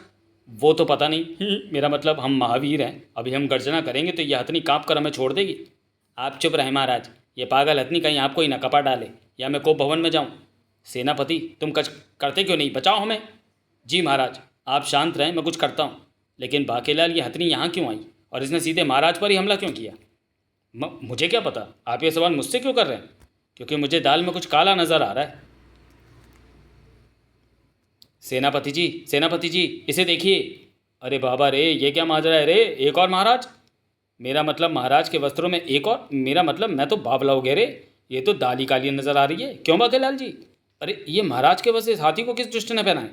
वो तो पता नहीं, मेरा मतलब हम महावीर हैं। अभी हम गर्जना करेंगे तो यह हथनी काँप कर हमें छोड़ देगी। आप चुप रहें महाराज, ये पागल हथनी कहीं आपको ही न कपा डाले, या मैं कोप भवन में जाऊं। सेनापति, तुम कुछ करते क्यों नहीं? बचाओ हमें। जी महाराज, आप शांत रहें, मैं कुछ करता हूँ। लेकिन बाकेलाल, ये हथनी यहाँ क्यों आई और इसने सीधे महाराज पर ही हमला क्यों किया? मुझे क्या पता, आप ये सवाल मुझसे क्यों कर रहे हैं? क्योंकि मुझे दाल में कुछ काला नज़र आ रहा है। सेनापति जी, इसे देखिए। अरे बाबा रे, ये क्या माजरा है रे? एक और महाराज? मेरा मतलब महाराज के वस्त्रों में एक और? मेरा मतलब मैं तो बाबला हो गया रे, ये तो दाली काली नज़र आ रही है। क्यों बाकेलाल जी? अरे ये महाराज के वस्त्र इस हाथी को किस दुष्ट ने पहना है?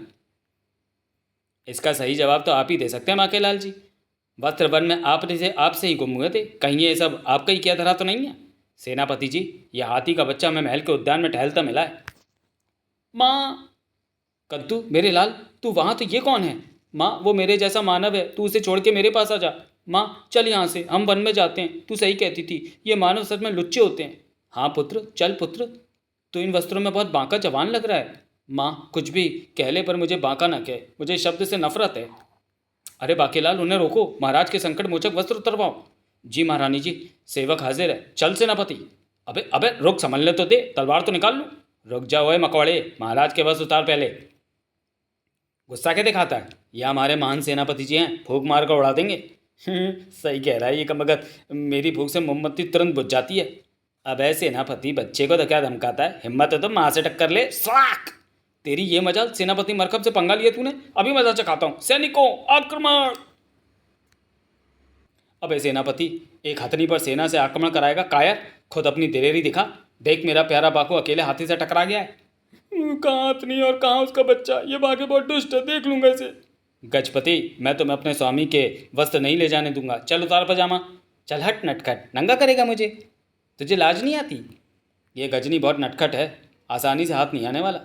इसका सही जवाब तो आप ही दे सकते हैं बाकेलाल जी। वस्त्र वन में आपसे ही गुम हुए थे, कहीं ये सब आपका ही किया धरा तो नहीं है? सेनापति जी, यह हाथी का बच्चा हमें महल के उद्यान में टहलता मिला है। माँ! कद्दू मेरे लाल, तू वहाँ, तो ये कौन है? माँ, वो मेरे जैसा मानव है, तू उसे छोड़ के मेरे पास आ जा। माँ चल यहाँ से, हम वन में जाते हैं। तू सही कहती थी, ये मानव सच में लुच्चे होते हैं। हाँ पुत्र, चल पुत्र, तो इन वस्त्रों में बहुत बांका जवान लग रहा है। माँ कुछ भी कह ले, पर मुझे बांका ना कहे, मुझे इस शब्द से नफरत है। अरे बाकेलाल, उन्हें रोको, महाराज के संकट मोचक वस्त्र उतरवाओ। जी महारानी जी, सेवक हाजिर है, चल सेनापति। अबे अबे रुक, संभलने तो दे, तलवार तो निकाल लूँ। रुक जाओ ए मकौड़े, महाराज के वस्त्र उतार पहले। गुस्सा क्या दिखाता है? यह हमारे महान सेनापति जी हैं, फूंक मार कर उड़ा देंगे। सही कह रहा है ये कमबख्त, मेरी भूख से मोमबत्ती तुरंत बुझ जाती है। अब ऐसे सेनापति बच्चे को तो क्या धमकाता है? हिम्मत है तो माँ से टक्कर ले। स्वाक! तेरी ये मजाल, सेनापति मरकब से पंगा लिया तूने, अभी मजा चखाता हूँ। सैनिकों आक्रमण! अबे सेनापति, एक हथनी पर सेना से आक्रमण कराएगा कायर? खुद अपनी दिलेरी दिखा। देख, मेरा प्यारा बाकू अकेले हाथी से टकरा गया है। कहाँ हथनी और कहाँ उसका बच्चा? ये बाकी बहुत दुष्ट है, देख लूंगा इसे। गजपति, मैं तुम्हें अपने स्वामी के वस्त्र नहीं ले जाने दूंगा। चल उतार पजामा। चल हट नटखट, नंगा करेगा मुझे? तुझे लाज नहीं आती? ये गजनी बहुत नटखट है, आसानी से हाथ नहीं आने वाला।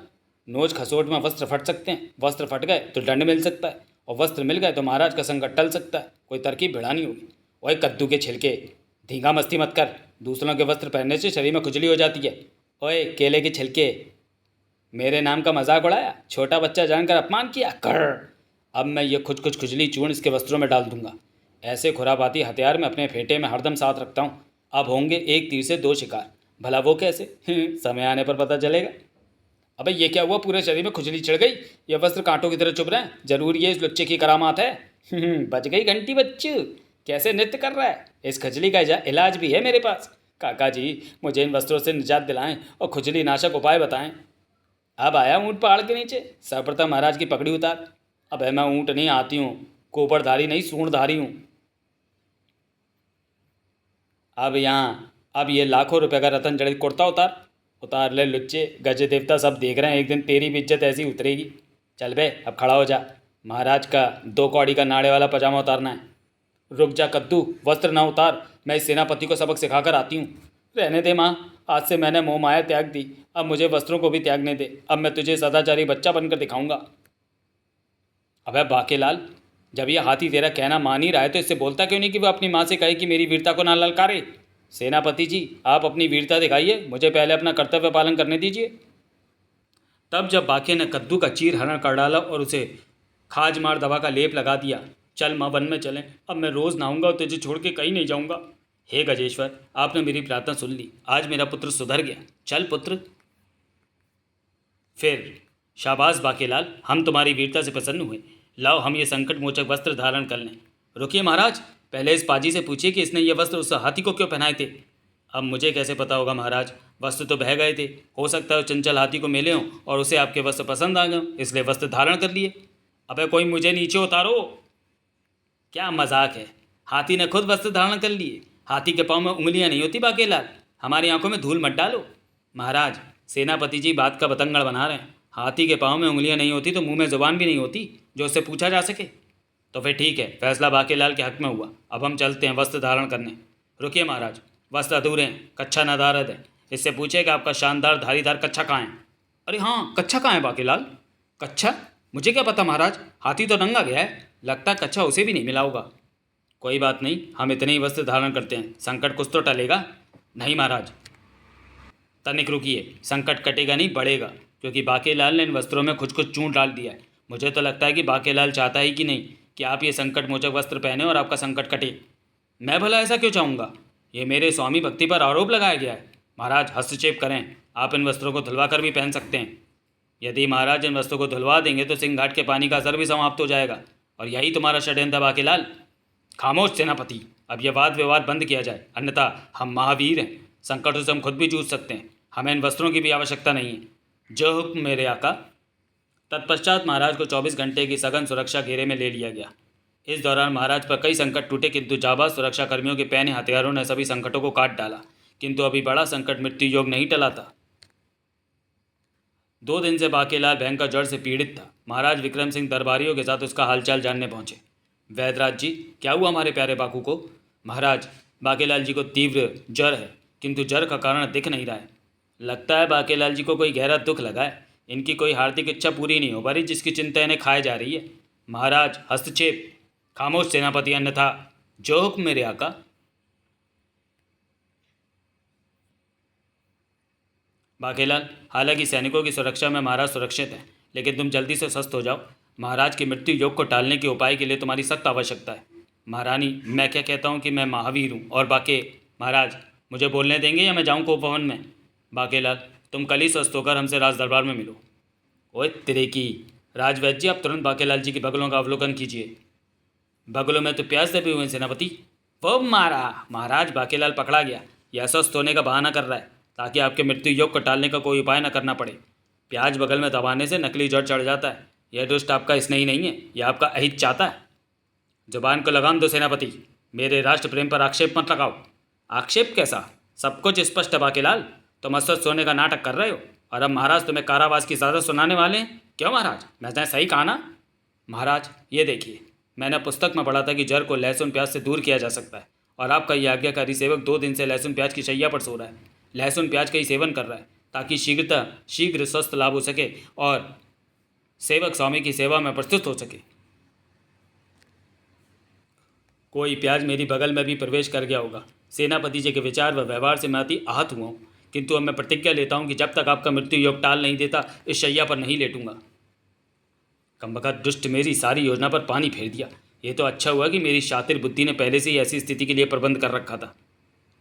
नोच खसोट में वस्त्र फट सकते हैं, वस्त्र फट गए तो दंड मिल सकता है, और वस्त्र मिल गए तो महाराज का संकट टल सकता है। कोई तरकीब भिड़ानी होगी। ओए कद्दू के छिलके, धींगा मस्ती मत कर। दूसरों के वस्त्र पहनने से शरीर में खुजली हो जाती है। ओए केले के छिलके, मेरे नाम का मजाक उड़ाया, छोटा बच्चा जानकर अपमान किया कर। अब मैं ये कुछ खुजली चूर्ण इसके वस्त्रों में डाल दूंगा। ऐसे खुरापाती हथियार मैं अपने फेटे में हरदम साथ रखता हूँ। अब होंगे एक तीर से दो शिकार। भला वो कैसे? समय आने पर पता चलेगा। अबे ये क्या हुआ, पूरे शरीर में खुजली चढ़ गई, ये वस्त्र कांटों की तरह चुभ रहे हैं। जरूर ये इस लुच्चे की करामात है। बच गई घंटी बच्चू, कैसे नृत्य कर रहा है। इस खुजली का इलाज भी है मेरे पास। काका जी मुझे इन वस्त्रों से निजात दिलाएं और खुजली नाशक उपाय बताएं। अब आया ऊँट पहाड़ के नीचे, सर्वप्रथम महाराज की पगड़ी उतार। अब मैं ऊँट नहीं, आती हूँ, कोपरधारी नहीं सूंडधारी हूँ। अब ये लाखों रुपए का रतन जड़ित कुर्ता उतार। उतार ले लुच्चे, गज देवता सब देख रहे हैं, एक दिन तेरी भी इज्जत ऐसी उतरेगी। चल बे अब खड़ा हो जा, महाराज का 2 कौड़ी का नाड़े वाला पजामा उतारना है। रुक जा कद्दू, वस्त्र ना उतार, मैं इस सेनापति को सबक सिखाकर आती हूँ। रहने दे माँ, आज से मैंने मोह माया त्याग दी, अब मुझे वस्त्रों को भी त्यागने दे। अब मैं तुझे सदाचारी बच्चा बनकर दिखाऊंगा। अबे बाकेलाल, जब ये हाथी तेरा कहना मान ही रहा है तो इससे बोलता क्यों नहीं कि वो अपनी माँ से कहे कि मेरी वीरता को ना ललकारे। सेनापति जी आप अपनी वीरता दिखाइए, मुझे पहले अपना कर्तव्य पालन करने दीजिए। तब जब बाके ने कद्दू का चीर हरण कर डाला और उसे खाजमार दवा का लेप लगा दिया। चल माँ, वन में चलें, अब मैं रोज़ नहाऊंगा और तुझे छोड़ के कहीं नहीं जाऊंगा। हे गजेश्वर, आपने मेरी प्रार्थना सुन ली, आज मेरा पुत्र सुधर गया। चल पुत्र। फिर शाबाश बाकेलाल, हम तुम्हारी वीरता से प्रसन्न हुए। लाओ हम ये संकट मोचक वस्त्र धारण कर लें। रुकिए महाराज, पहले इस पाजी से पूछिए कि इसने ये वस्त्र उस हाथी को क्यों पहनाए थे। अब मुझे कैसे पता होगा महाराज, वस्त्र तो बह गए थे। हो सकता है चंचल हाथी को मिले हों और उसे आपके वस्त्र पसंद आ गए, इसलिए वस्त्र धारण कर लिए। अबे कोई मुझे नीचे उतारो। क्या मजाक है, हाथी ने खुद वस्त्र धारण कर लिए। हाथी के पाँव में उंगलियां नहीं होती बाकेलाल, हमारी आंखों में धूल मत डालो। महाराज, सेनापति जी बात का बतंगड़ बना रहे हैं। हाथी के पाँव में उंगलियां नहीं होती तो मुंह में जुबान भी नहीं होती जो उससे पूछा जा सके। तो फिर ठीक है, फैसला बाकेलाल के हक में हुआ। अब हम चलते हैं वस्त्र धारण करने। रुकिए महाराज, वस्त्र अधूरे हैं, कच्छा नदारद है। इससे पूछे कि आपका शानदार धारीदार कच्छा कहाँ है। अरे हाँ, कच्छा कहाँ है बाकेलाल? कच्छा? मुझे क्या पता महाराज, हाथी तो नंगा गया है, लगता है कच्छा उसे भी नहीं मिला होगा। कोई बात नहीं, हम इतने ही वस्त्र धारण करते हैं, संकट कुछ तो टलेगा। नहीं महाराज, तनिक रुकिए, संकट कटेगा नहीं बढ़ेगा, क्योंकि बाकेलाल ने इन वस्त्रों में कुछ चूर्ण डाल दिया है। मुझे तो लगता है कि बाकेलाल चाहता ही कि नहीं कि आप ये संकट मोचक वस्त्र पहने और आपका संकट कटे। मैं भला ऐसा क्यों चाहूँगा? ये मेरे स्वामी भक्ति पर आरोप लगाया गया है। महाराज हस्तक्षेप करें, आप इन वस्त्रों को धुलवा कर भी पहन सकते हैं। यदि महाराज इन वस्त्रों को धुलवा देंगे तो सिंह घाट के पानी का असर भी समाप्त हो जाएगा, और यही तुम्हारा षड्यंत्र बाकेलाल। खामोश सेनापति, अब यह वाद विवाद बंद किया जाए, अन्यथा हम महावीर हैं, संकटों से हम खुद भी जूझ सकते हैं, हमें इन वस्त्रों की भी आवश्यकता नहीं है। जो हुक्म मेरे आका। तत्पश्चात महाराज को 24 घंटे की सघन सुरक्षा घेरे में ले लिया गया। इस दौरान महाराज पर कई संकट टूटे, किंतु जाबाज सुरक्षा कर्मियों के पहने हथियारों ने सभी संकटों को काट डाला। किंतु अभी बड़ा संकट मृत्यु योग नहीं टला था। 2 दिन से बाकेलाल भयंकर जड़ से पीड़ित था। महाराज विक्रम सिंह दरबारियों के साथ उसका हालचाल जानने पहुंचे। वैदराज जी, क्या हुआ हमारे प्यारे बाकू को? महाराज, बाकेलाल जी को तीव्र जर है, किंतु जर का कारण दिख नहीं रहा है। लगता है बाकेलाल जी को कोई गहरा दुख लगा है, इनकी कोई हार्दिक इच्छा पूरी नहीं हो पा रही, जिसकी चिंता इन्हें खाए जा रही है। महाराज हस्तक्षेप। खामोश सेनापति, अन्यथा। जो हुक्म मेरे आका। बाकेलाल, हालांकि सैनिकों की सुरक्षा में महाराज सुरक्षित हैं, लेकिन तुम जल्दी से स्वस्थ हो जाओ। महाराज की मृत्यु योग को टालने के उपाय के लिए तुम्हारी सख्त आवश्यकता है। महारानी, मैं क्या कहता हूँ कि मैं महावीर हूँ और बाके। महाराज, मुझे बोलने देंगे या मैं जाऊँ कोप भवन में? बाकेलाल, तुम कल ही स्वस्थ होकर हमसे राज दरबार में मिलो। ओए तेरे की राजवैद्य जी, आप तुरंत बाकेलाल जी की बगलों का अवलोकन कीजिए। बगलों में तो प्यास दबे हुए सेनापति। वो मारा। महाराज, बाकेलाल पकड़ा गया, यह अस्वस्थ होने का बहाना कर रहा है ताकि आपके मृत्यु योग को टालने का कोई उपाय न करना पड़े। प्याज बगल में दबाने से नकली जड़ चढ़ जाता है। यह दुष्ट आपका स्नेही नहीं है, यह आपका अहित चाहता है। जुबान को लगाम दो सेनापति, मेरे राष्ट्र प्रेम पर आक्षेप मत लगाओ। आक्षेप कैसा? सब कुछ स्पष्ट है बाकेलाल, तुम अस्वस्थ होने का नाटक कर रहे हो और अब महाराज तुम्हें कारावास की सजा सुनाने वाले हैं। क्यों महाराज, मैंने सही कहा ना? महाराज ये देखिए, मैंने पुस्तक में पढ़ा था कि जर को लहसुन प्याज से दूर किया जा सकता है, और आपका ये आज्ञाकारी सेवक 2 दिन से लहसुन प्याज की शैया पर सो रहा है, लहसुन प्याज का ही सेवन कर रहा है, ताकि शीघ्र स्वस्थ लाभ हो सके और सेवक स्वामी की सेवा में प्रस्तुत हो सके। कोई प्याज मेरी बगल में भी प्रवेश कर गया होगा। सेनापति जी के विचार व व्यवहार से मैं अति आहत हुआ हूँ। किंतु अब मैं प्रतिज्ञा लेता हूँ कि जब तक आपका मृत्यु योग टाल नहीं देता इस शैया पर नहीं लेटूंगा। कमबख्त दुष्ट मेरी सारी योजना पर पानी फेर दिया। ये तो अच्छा हुआ कि मेरी शातिर बुद्धि ने पहले से ही ऐसी स्थिति के लिए प्रबंध कर रखा था।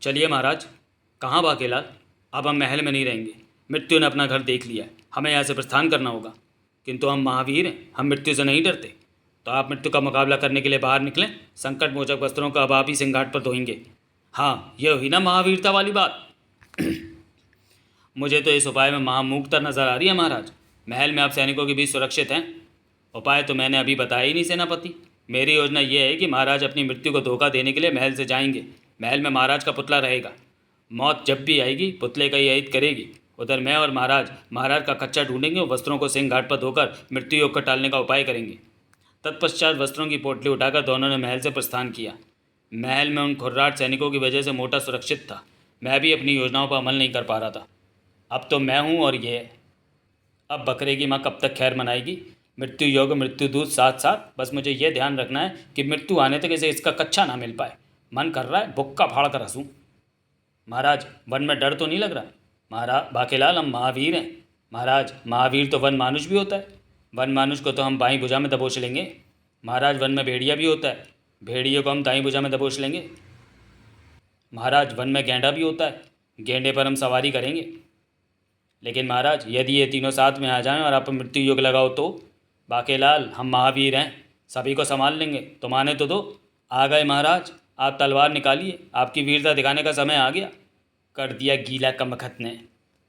चलिए महाराज। कहाँ बाकेलाल? अब हम महल में नहीं रहेंगे। मृत्यु ने अपना घर देख लिया है, हमें यहाँ से प्रस्थान करना होगा। किंतु हम महावीर हैं, हम मृत्यु से नहीं डरते। तो आप मृत्यु का मुकाबला करने के लिए बाहर निकलें। संकट मोचक वस्त्रों का अब आप ही सिंगाट पर धोएंगे। हाँ, यह हुई ना महावीरता वाली बात। मुझे तो इस उपाय में महामूर्खता नजर आ रही है महाराज। महल में आप सैनिकों के बीच सुरक्षित हैं। उपाय तो मैंने अभी बताया ही नहीं सेनापति। मेरी योजना यह है कि महाराज अपनी मृत्यु को धोखा देने के लिए महल से जाएंगे। महल में महाराज का पुतला रहेगा। मौत जब भी आएगी पुतले का ही अहित करेगी। उधर मैं और महाराज का कच्चा ढूंढेंगे और वस्त्रों को सिंह घाट पर धोकर मृत्यु योग को टालने का उपाय करेंगे। तत्पश्चात वस्त्रों की पोटली उठाकर दोनों ने महल से प्रस्थान किया। महल में उन खुर्राट सैनिकों की वजह से मोटा सुरक्षित था। मैं भी अपनी योजनाओं पर अमल नहीं कर पा रहा था। अब तो मैं हूँ और ये। अब बकरे की माँ कब तक खैर मनाएगी? मृत्यु योग मृत्यु दूत साथ साथ। बस मुझे यह ध्यान रखना है कि मृत्यु आने तक इसे इसका कच्चा ना मिल पाए। मन कर रहा है बुक्का फाड़ कर हंसूं। महाराज, वन में डर तो नहीं लग रहा? महाराज बाकेलाल, हम महावीर हैं। महाराज, महावीर तो वन मानुष भी होता है। वन मानुष को तो हम बाईं भुजा में दबोच लेंगे। महाराज, वन में भेड़िया भी होता है। भेड़िए को हम दाईं भुजा में दबोच लेंगे। महाराज, वन में गेंडा भी होता है। गेंडे पर हम सवारी करेंगे। लेकिन महाराज, यदि ये तीनों साथ में आ जाएं और आप मृत्यु योग लगाओ तो? बाकेलाल, हम महावीर हैं, सभी को संभाल लेंगे। तो माने तो दो। आ गए महाराज, आप तलवार निकालिए, आपकी वीरता दिखाने का समय आ गया। कर दिया गीला कमबख्त ने।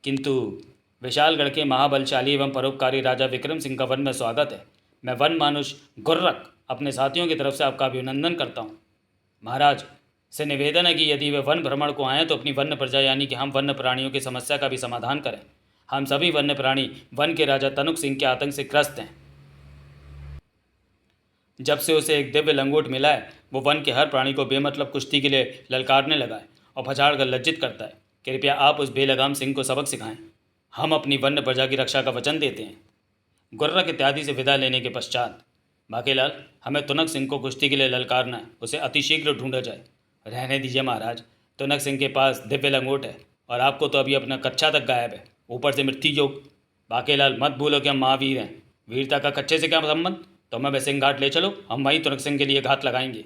किंतु विशालगढ़ के महाबलशाली एवं परोपकारी राजा विक्रम सिंह का वन में स्वागत है। मैं वन मानुष गुर्रक अपने साथियों की तरफ से आपका अभिनंदन करता हूँ। महाराज से निवेदन है कि यदि वे वन भ्रमण को आएँ तो अपनी वन्य प्रजा यानी कि हम वन्य प्राणियों की समस्या का भी समाधान करें। हम सभी वन्य प्राणी वन के राजा तनुक सिंह के आतंक से ग्रस्त हैं। जब से उसे एक दिव्य लंगोट मिला है वो वन के हर प्राणी को बेमतलब कुश्ती के लिए ललकारने लगा है और फचाड़ कर लज्जित करता है। कृपया आप उस बेलगाम सिंह को सबक सिखाएं। हम अपनी वन्य प्रजा की रक्षा का वचन देते हैं। गुर्रक इत्यादि से विदा लेने के पश्चात बाकेलाल, हमें तुनक सिंह को कुश्ती के लिए ललकारना है। उसे अतिशीघ्र ढूंढा जाए। रहने दीजिए महाराज, तुनक सिंह के पास दिव्य लंगोट है और आपको तो अभी अपना कच्चा तक गायब है, ऊपर से मृत्यु योग। बाकेलाल, मत भूलो कि हम महावीर हैं। वीरता का कच्चे से क्या संबंध? तो हमें सिंह घाट ले चलो, हम वहीं तुनक सिंह के लिए घात लगाएंगे।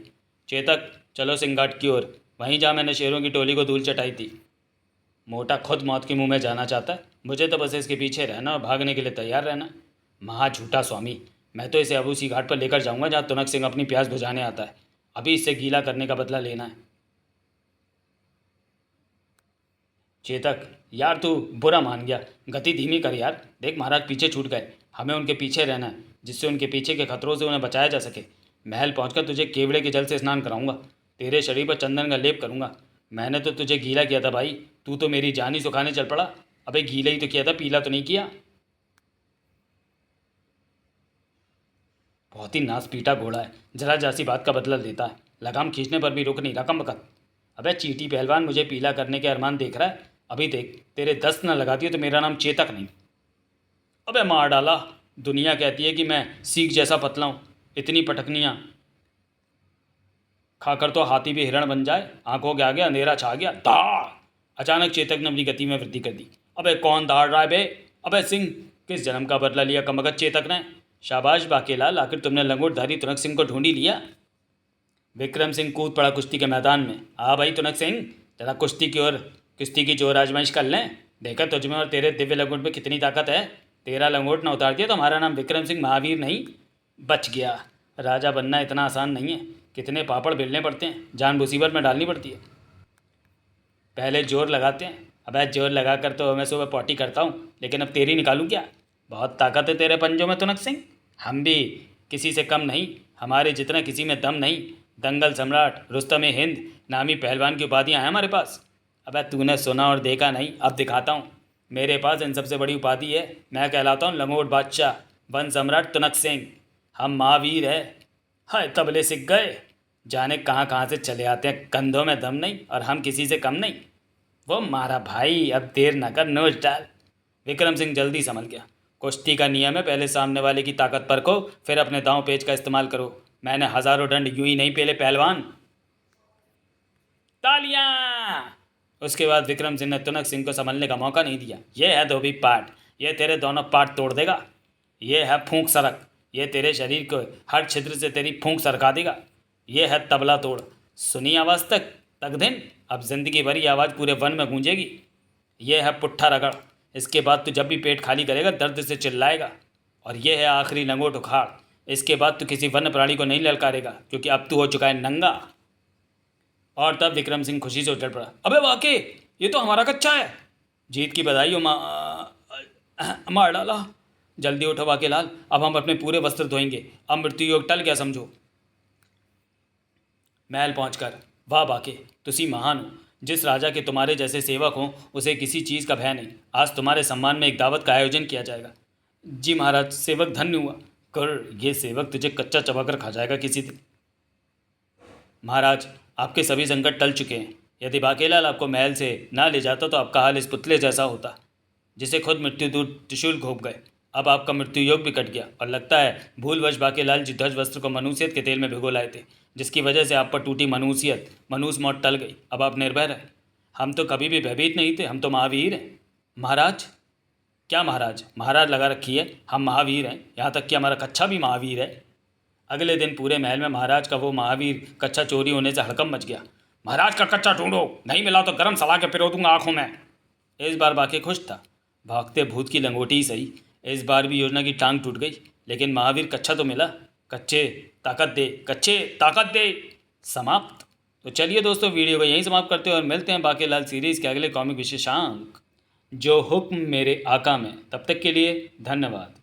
चेतक, चलो सिंह घाट की ओर, वहीं जहाँ मैंने शेरों की टोली को धूल चटाई थी। मोटा खुद मौत के मुंह में जाना चाहता है, मुझे तो बस इसके पीछे रहना और भागने के लिए तैयार रहना। महा झूठा स्वामी, मैं तो इसे अब उसी घाट पर लेकर जाऊंगा जहाँ तुनक सिंह अपनी प्यास बुझाने आता है। अभी इससे गीला करने का बदला लेना है। चेतक, यार तू बुरा मान गया, गति धीमी कर यार। देख महाराज पीछे छूट गए, हमें उनके पीछे रहना है जिससे उनके पीछे के खतरों से उन्हें बचाया जा सके। महल पहुंचकर तुझे केवड़े के जल से स्नान कराऊंगा, तेरे शरीर पर चंदन का लेप करूंगा। मैंने तो तुझे गीला किया था भाई, तू तो मेरी जान ही सुखाने चल पड़ा। अबे गीला ही तो किया था, पीला तो नहीं किया। बहुत ही नास पीटा घोड़ा है, जरा जासी बात का बदला लेता है। लगाम खींचने पर भी रुक नहीं रहा कमबख्त। अबे चीटी पहलवान, मुझे पीला करने के अरमान देख रहा है? अभी देख, तेरे 10 न लगाती है तो मेरा नाम चेतक नहीं। अबे मार डाला। दुनिया कहती है कि मैं सीख जैसा पतला हूँ। इतनी पटकनियाँ खाकर तो हाथी भी हिरण बन जाए। आंखों के आगे अंधेरा छा गया। दाड़! अचानक चेतक ने अपनी गति में वृद्धि कर दी। अबे कौन दाड़ रहा है बे? अबे सिंह, किस जन्म का बदला लिया कमबख्त चेतक ने? शाबाश बाकेलाल, आखिर तुमने लंगोटधारी तुनक सिंह को ढूंढ ही लिया। विक्रम सिंह कूद पड़ा कुश्ती के मैदान में। हाँ भाई तुनक सिंह, जरा कुश्ती की जोर आजमाइश कर लें। देखा तुझमें और तेरे दिव्य लंगोट में कितनी ताकत है। तेरा लंगोट न उतार दिया तो हमारा नाम विक्रम सिंह महावीर नहीं। बच गया। राजा बनना इतना आसान नहीं है, कितने पापड़ बेलने पड़ते हैं, जान मुसीबत में डालनी पड़ती है। पहले जोर लगाते हैं। अबे जोर लगा कर तो मैं सुबह पॉटी करता हूँ, लेकिन अब तेरी निकालूँ क्या? बहुत ताकत है तेरे पंजों में तुनक सिंह। हम भी किसी से कम नहीं, हमारे जितना किसी में दम नहीं। दंगल सम्राट, रुस्तम हिंद नामी पहलवान की उपाधियाँ हैं हमारे पास। अबे तूने सुना और देखा नहीं, अब दिखाता हूँ। मेरे पास इन सबसे बड़ी उपाधि है। मैं कहलाता हूँ लंगोट बादशाह, वन सम्राट तुनक सिंह। हम महावीर है। हाय तबले सीख गए, जाने कहाँ कहाँ से चले आते हैं। कंधों में दम नहीं और हम किसी से कम नहीं। वो मारा भाई, अब देर न कर, नोच डाल। विक्रम सिंह जल्दी समझ गया। कुश्ती का नियम है, पहले सामने वाले की ताकत परखो, फिर अपने दांव पेच का इस्तेमाल करो। मैंने हजारों दंड यूं ही नहीं पेले पहलवान। तालियां! उसके बाद विक्रम सिंह ने तुनक सिंह को संभलने का मौका नहीं दिया। ये है धोबी पाट, ये तेरे दोनों पाट तोड़ देगा। ये है फूंक सरक, ये तेरे शरीर को हर छिद्र से तेरी फूंक सरका देगा। ये है तबला तोड़, सुनी आवाज़ तक दिन, अब जिंदगी भर ये आवाज़ पूरे वन में गूंजेगी। ये है पुट्ठा रगड़, इसके बाद तू जब भी पेट खाली करेगा दर्द से चिल्लाएगा। और ये है आखिरी लंगोट उखाड़, इसके बाद तू किसी वन्य प्राणी को नहीं ललकारेगा, क्योंकि अब तू हो चुका है नंगा। और तब विक्रम सिंह खुशी से उछल पड़ा। अबे वाकई ये तो हमारा कच्चा है। जीत की बधाई हो मार डाला। जल्दी उठो बाकेलाल, अब हम अपने पूरे वस्त्र धोएंगे। अब मृत्यु योग टल गया समझो। महल पहुंचकर, वाह बाके, तुसी महान हो। जिस राजा के तुम्हारे जैसे सेवक हों उसे किसी चीज़ का भय नहीं। आज तुम्हारे सम्मान में एक दावत का आयोजन किया जाएगा। जी महाराज, सेवक धन्य हुआ। कर, ये सेवक तुझे कच्चा चबाकर खा जाएगा किसी दिन। महाराज, आपके सभी संकट टल चुके हैं। यदि बाकेलाल आपको महल से ना ले जाता तो आपका हाल इस पुतले जैसा होता, जिसे खुद मृत्यु दूत त्रिशूल घोंप गए। अब आपका मृत्यु योग भी कट गया, और लगता है भूलवश बाकेलाल जी ध्वज वस्त्र को मनुष्यत के तेल में भिगो लाए थे, जिसकी वजह से आप पर टूटी मनुष्य मौत टल गई। अब आप निर्भय रहे। हम तो कभी भी भयभीत नहीं थे, हम तो महावीर हैं। महाराज? क्या महाराज? महाराज लगा रखी है, हम महावीर हैं। यहाँ तक कि हमारा कच्चा भी महावीर है। अगले दिन पूरे महल में महाराज का वो महावीर कच्चा चोरी होने से हड़कंप मच गया। महाराज का कच्चा ढूंढो, नहीं मिला तो गरम सला के पिरो दूंगा आंखों में। इस बार बाकी खुश था। भागते भूत की लंगोटी ही सही, इस बार भी योजना की टांग टूट गई, लेकिन महावीर कच्चा तो मिला। कच्चे ताकत दे समाप्त। तो चलिए दोस्तों, वीडियो को यहीं समाप्त करते हैं और मिलते हैं बाकेलाल सीरीज़ के अगले कॉमिक विशेषांक जो हुक्म मेरे आका में। तब तक के लिए धन्यवाद।